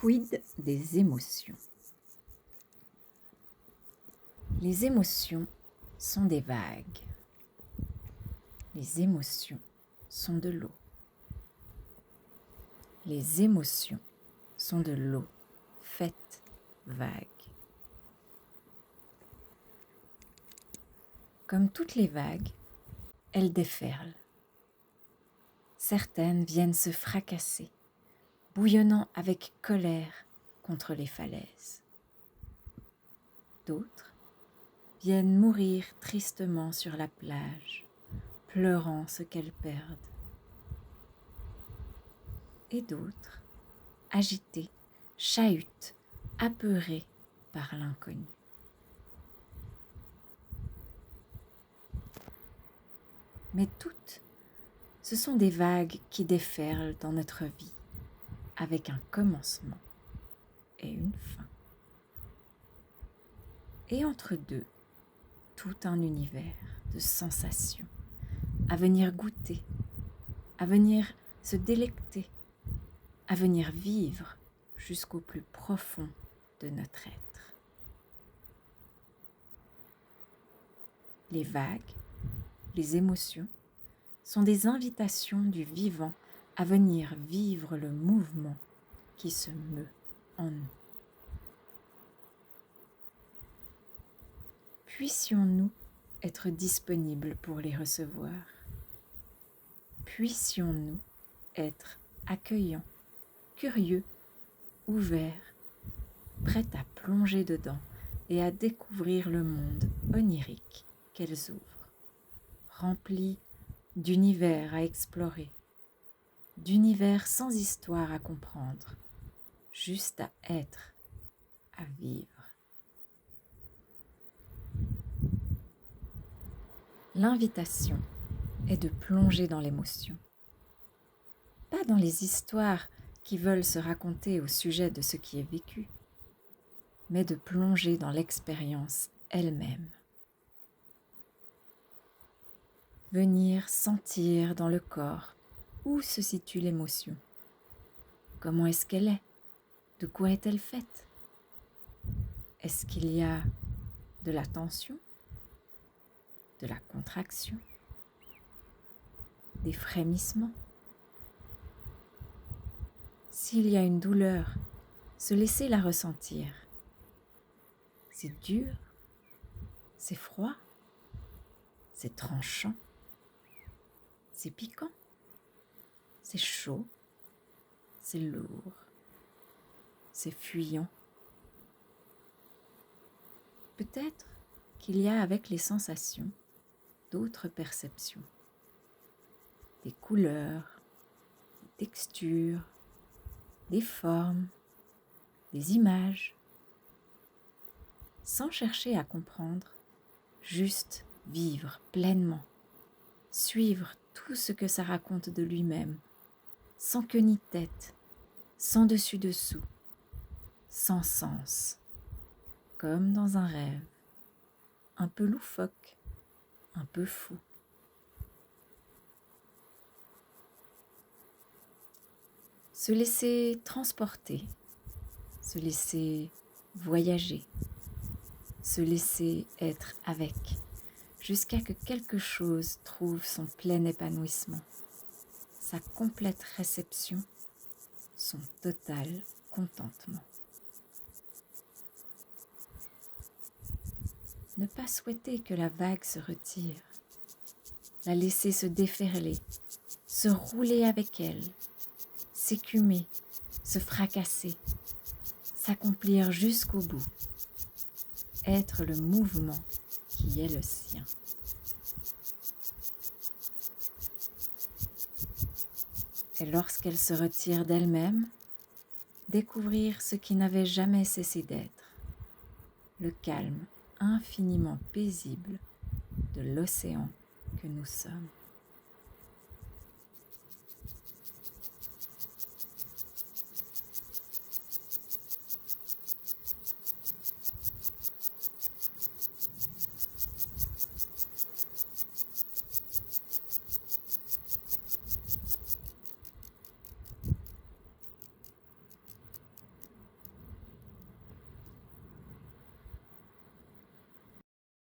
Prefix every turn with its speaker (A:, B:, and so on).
A: Quid des émotions? Les émotions sont des vagues. Les émotions sont de l'eau. Les émotions sont de l'eau faite vague. Comme toutes les vagues, elles déferlent. Certaines viennent se fracasser, bouillonnant avec colère contre les falaises. D'autres viennent mourir tristement sur la plage, pleurant ce qu'elles perdent. Et d'autres, agitées, chahutent, apeurées par l'inconnu. Mais toutes, ce sont des vagues qui déferlent dans notre vie, avec un commencement et une fin. Et entre deux, tout un univers de sensations, à venir goûter, à venir se délecter, à venir vivre jusqu'au plus profond de notre être. Les vagues, les émotions, sont des invitations du vivant à venir vivre le mouvement qui se meut en nous. Puissions-nous être disponibles pour les recevoir? Puissions-nous être accueillants, curieux, ouverts, prêts à plonger dedans et à découvrir le monde onirique qu'elles ouvrent, rempli d'univers à explorer, d'univers sans histoire à comprendre, juste à être, à vivre. L'invitation est de plonger dans l'émotion, pas dans les histoires qui veulent se raconter au sujet de ce qui est vécu, mais de plonger dans l'expérience elle-même. Venir sentir dans le corps où se situe l'émotion. Comment est-ce qu'elle est? De quoi est-elle faite? Est-ce qu'il y a de la tension, de la contraction, des frémissements? S'il y a une douleur, se laisser la ressentir. C'est dur, c'est froid, c'est tranchant, c'est piquant, c'est chaud, c'est lourd, c'est fuyant. Peut-être qu'il y a avec les sensations d'autres perceptions, des couleurs, des textures, des formes, des images, sans chercher à comprendre, juste vivre pleinement, suivre tout ce que ça raconte de lui-même, sans queue ni tête, sans dessus-dessous, sans sens, comme dans un rêve, un peu loufoque, un peu fou. Se laisser transporter, se laisser voyager, se laisser être avec, jusqu'à que quelque chose trouve son plein épanouissement, sa complète réception, son total contentement. Ne pas souhaiter que la vague se retire, la laisser se déferler, se rouler avec elle, s'écumer, se fracasser, s'accomplir jusqu'au bout, être le mouvement qui est le sien. Et lorsqu'elle se retire d'elle-même, découvrir ce qui n'avait jamais cessé d'être, le calme infiniment paisible de l'océan que nous sommes.